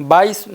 22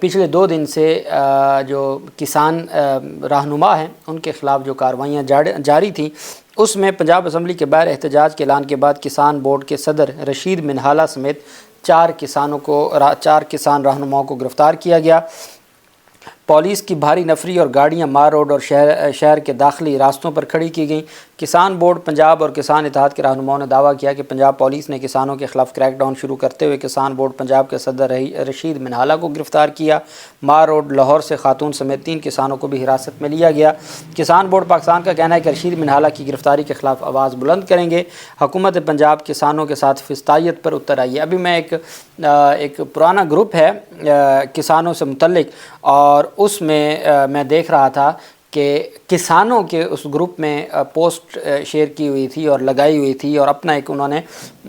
پچھلے 2 دن سے جو کسان رہنما ہیں ان کے خلاف جو کارروائیاں جاری تھیں، اس میں پنجاب اسمبلی کے باہر احتجاج کے اعلان کے بعد کسان بورڈ کے صدر رشید منہالہ سمیت 4 کسان رہنماؤں کو گرفتار کیا گیا۔ پولیس کی بھاری نفری اور گاڑیاں مار روڈ اور شہر کے داخلی راستوں پر کھڑی کی گئیں۔ کسان بورڈ پنجاب اور کسان اتحاد کے رہنماؤں نے دعویٰ کیا کہ پنجاب پولیس نے کسانوں کے خلاف کریک ڈاؤن شروع کرتے ہوئے کسان بورڈ پنجاب کے صدر رشید منہالہ کو گرفتار کیا۔ مار روڈ لاہور سے خاتون سمیت 3 کسانوں کو بھی حراست میں لیا گیا۔ کسان بورڈ پاکستان کا کہنا ہے کہ رشید منہالہ کی گرفتاری کے خلاف آواز بلند کریں گے۔ حکومت پنجاب کسانوں کے ساتھ فسطائیت پر اتر آئی ہے۔ ابھی میں ایک پرانا گروپ ہے کسانوں سے متعلق، اور اس میں دیکھ رہا تھا کہ کسانوں کے اس گروپ میں پوسٹ شیئر کی ہوئی تھی اور لگائی ہوئی تھی، اور اپنا ایک انہوں نے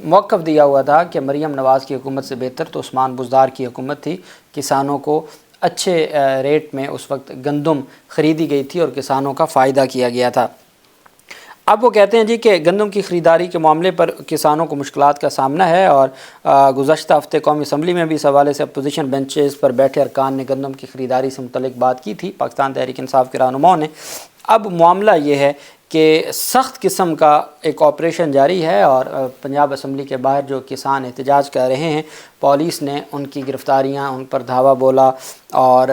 موقف دیا ہوا تھا کہ مریم نواز کی حکومت سے بہتر تو عثمان بزدار کی حکومت تھی۔ کسانوں کو اچھے ریٹ میں اس وقت گندم خریدی گئی تھی اور کسانوں کا فائدہ کیا گیا تھا۔ اب وہ کہتے ہیں جی کہ گندم کی خریداری کے معاملے پر کسانوں کو مشکلات کا سامنا ہے، اور گزشتہ ہفتے قومی اسمبلی میں بھی اس حوالے سے اپوزیشن بینچز پر بیٹھے ارکان نے گندم کی خریداری سے متعلق بات کی تھی پاکستان تحریک انصاف کے رہنماؤں نے۔ اب معاملہ یہ ہے کہ سخت قسم کا ایک آپریشن جاری ہے، اور پنجاب اسمبلی کے باہر جو کسان احتجاج کر رہے ہیں، پولیس نے ان کی گرفتاریاں، ان پر دھاوا بولا، اور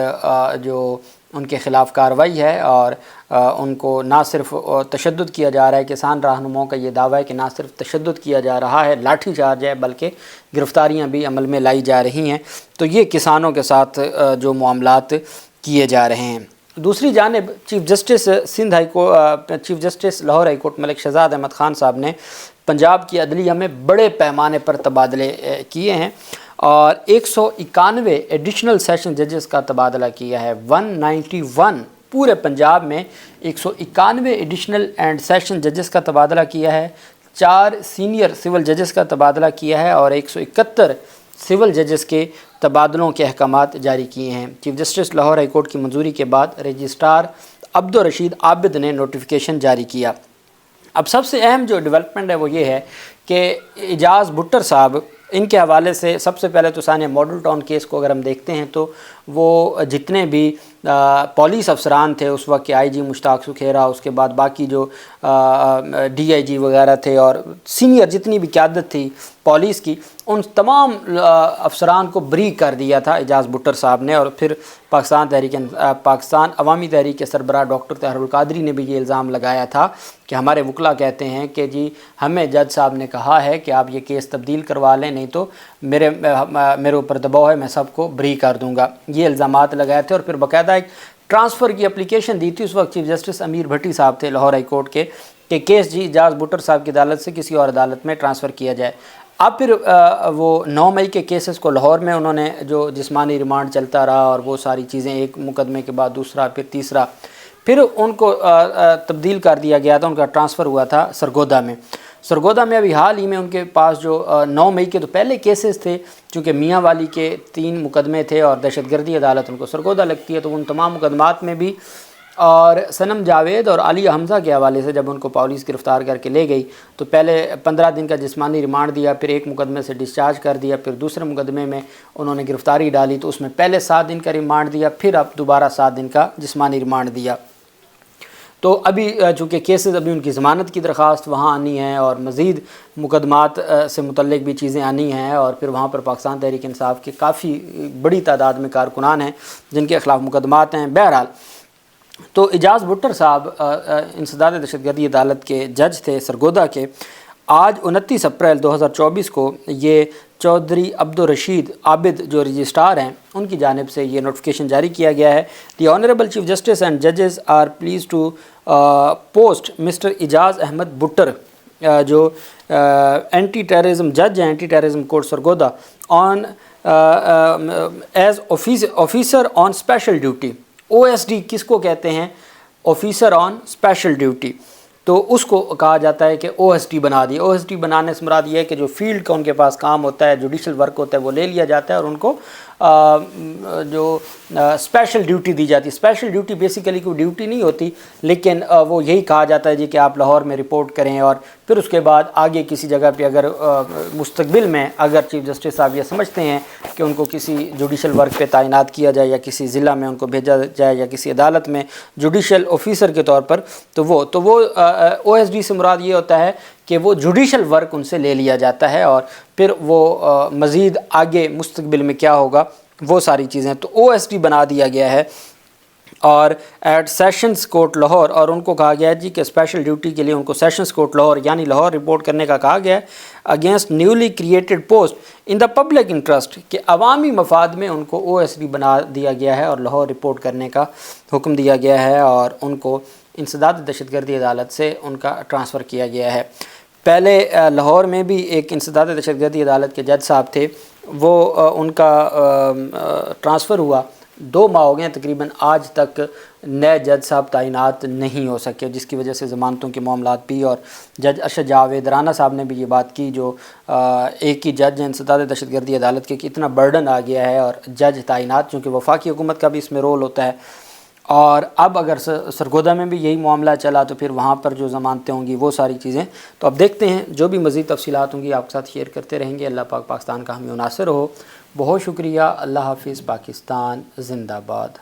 جو ان کے خلاف کارروائی ہے، اور ان کو نہ صرف تشدد کیا جا رہا ہے، کسان رہنماؤں کا یہ دعویٰ ہے کہ نہ صرف تشدد کیا جا رہا ہے، لاٹھی چارج ہے، بلکہ گرفتاریاں بھی عمل میں لائی جا رہی ہیں۔ تو یہ کسانوں کے ساتھ جو معاملات کیے جا رہے ہیں۔ دوسری جانب chief justice Lahore high court Malik Shehzad Ahmad Khan صاحب نے پنجاب کی عدلیہ میں بڑے پیمانے پر تبادلے کیے ہیں، اور 191 ایڈیشنل سیشن ججز کا تبادلہ کیا ہے۔ 191 پورے پنجاب میں 191 ایڈیشنل اینڈ سیشن ججز کا تبادلہ کیا ہے، 4 سینئر سول ججز کا تبادلہ کیا ہے، اور 171 سول ججز کے تبادلوں کے احکامات جاری کیے ہیں۔ Chief justice Lahore high court کی منظوری کے بعد رجسٹرار عبدالرشید عابد نے نوٹیفیکیشن جاری کیا۔ اب سب سے اہم جو ڈیولپمنٹ ہے وہ یہ ہے کہ اعجاز بٹر صاحب، ان کے حوالے سے سب سے پہلے تو ثانیہ ماڈل ٹاؤن کیس کو اگر ہم دیکھتے ہیں تو وہ جتنے بھی پولیس افسران تھے اس وقت کے آئی جی مشتاق سکھیرا، اس کے بعد باقی جو ڈی آئی جی وغیرہ تھے اور سینئر جتنی بھی قیادت تھی پولیس کی، ان تمام افسران کو بری کر دیا تھا اعجاز بٹر صاحب نے۔ اور پھر پاکستان عوامی تحریک کے سربراہ ڈاکٹر طاہر القادری نے بھی یہ الزام لگایا تھا کہ ہمارے وکلاء کہتے ہیں کہ جی ہمیں جج صاحب نے کہا ہے کہ آپ یہ کیس تبدیل کروا لیں، نہیں تو میرے اوپر دباؤ ہے، میں سب کو بری کر دوں گا، یہ الزامات لگائے تھے۔ اور پھر باقاعدہ ایک ٹرانسفر کی اپلیکیشن دی تھی، اس وقت چیف جسٹس امیر بھٹی صاحب تھے لاہور ہائی کورٹ کے، کہ کیس جی اعجاز بٹر صاحب کی عدالت سے کسی اور عدالت میں ٹرانسفر کیا جائے۔ اب پھر وہ 9 مئی کے کیسز کو لاہور میں انہوں نے جو جسمانی ریمانڈ چلتا رہا اور وہ ساری چیزیں، ایک مقدمے کے بعد دوسرا پھر تیسرا، پھر ان کو تبدیل کر دیا گیا تھا، ان کا ٹرانسفر ہوا تھا سرگودا میں۔ سرگودا میں ابھی حال ہی میں ان کے پاس جو 9 مئی کے تو پہلے کیسز تھے، چونکہ میاں والی کے 3 مقدمے تھے اور دہشت گردی عدالت ان کو سرگودا لگتی ہے، تو ان تمام مقدمات میں بھی، اور صنم جاوید اور علی حمزہ کے حوالے سے جب ان کو پولیس گرفتار کر کے لے گئی تو پہلے 15 دن کا جسمانی ریمانڈ دیا، پھر ایک مقدمے سے ڈسچارج کر دیا، پھر دوسرے مقدمے میں انہوں نے گرفتاری ڈالی تو اس میں پہلے 7 دن کا ریمانڈ دیا، پھر اب دوبارہ 7 دن کا جسمانی ریمانڈ دیا۔ تو ابھی چونکہ کیسز ابھی ان کی ضمانت کی درخواست وہاں آنی ہے اور مزید مقدمات سے متعلق بھی چیزیں آنی ہیں، اور پھر وہاں پر پاکستان تحریک انصاف کے کافی بڑی تعداد میں کارکنان ہیں جن کے خلاف مقدمات ہیں۔ بہرحال تو اعجاز بٹر صاحب انسداد دہشت گردی عدالت کے جج تھے سرگودا کے۔ آج 29 اپریل 2024 کو یہ چودھری عبدالرشید عابد جو رجسٹرار ہیں ان کی جانب سے یہ نوٹیفیکیشن جاری کیا گیا ہے۔ The honourable chief justice and ججز are please to post mister Ijaz Ahmad Buttar جو اینٹی ٹیررزم جج ہیں anti terrorism court Sargodha on as officer on special duty. O S D کس کو کہتے ہیں؟ Officer on special duty. تو اس کو کہا جاتا ہے کہ او ایس ٹی بنا دیا۔ او ایس ٹی بنانے سے مراد یہ ہے کہ جو فیلڈ کا ان کے پاس کام ہوتا ہے، جوڈیشل ورک ہوتا ہے، وہ لے لیا جاتا ہے اور ان کو جو اسپیشل ڈیوٹی دی جاتی ہے۔ اسپیشل ڈیوٹی بیسیکلی کوئی ڈیوٹی نہیں ہوتی، لیکن وہ یہی کہا جاتا ہے جی کہ آپ لاہور میں رپورٹ کریں، اور پھر اس کے بعد آگے کسی جگہ پہ اگر مستقبل میں اگر چیف جسٹس صاحب یہ سمجھتے ہیں کہ ان کو کسی جوڈیشل ورک پہ تعینات کیا جائے، یا کسی ضلع میں ان کو بھیجا جائے، یا کسی عدالت میں جوڈیشل آفیسر کے طور پر، تو وہ او ایس ڈی سے مراد یہ ہوتا ہے کہ وہ جوڈیشل ورک ان سے لے لیا جاتا ہے، اور پھر وہ مزید آگے مستقبل میں کیا ہوگا وہ ساری چیزیں، تو او ایس ڈی بنا دیا گیا ہے۔ اور ایٹ سیشنز کورٹ لاہور، اور ان کو کہا گیا ہے جی کہ اسپیشل ڈیوٹی کے لیے ان کو سیشنز کورٹ لاہور یعنی لاہور رپورٹ کرنے کا کہا گیا ہے، against newly created post in the public interest, کہ عوامی مفاد میں ان کو او ایس ڈی بنا دیا گیا ہے اور لاہور رپورٹ کرنے کا حکم دیا گیا ہے، اور ان کو انسداد دہشت گردی عدالت سے ان کا ٹرانسفر کیا گیا ہے۔ پہلے لاہور میں بھی ایک انسداد دہشت گردی عدالت کے جج صاحب تھے، وہ ان کا ٹرانسفر ہوا 2 ماہ ہو گئے ہیں تقریباً، آج تک نئے جج صاحب تعینات نہیں ہو سکے، جس کی وجہ سے ضمانتوں کے معاملات بھی، اور جج ارشد جاوید رانا صاحب نے بھی یہ بات کی، جو ایک ہی جج ہیں انسداد دہشت گردی عدالت کے، کہ اتنا برڈن آ گیا ہے، اور جج تعینات چونکہ وفاقی حکومت کا بھی اس میں رول ہوتا ہے، اور اب اگر سرگودا میں بھی یہی معاملہ چلا تو پھر وہاں پر جو ضمانتیں ہوں گی وہ ساری چیزیں، تو اب دیکھتے ہیں جو بھی مزید تفصیلات ہوں گی آپ کے ساتھ شیئر کرتے رہیں گے۔ اللہ پاک پاکستان کا ہمیں ناصر ہو۔ بہت شکریہ۔ اللہ حافظ۔ پاکستان زندہ باد۔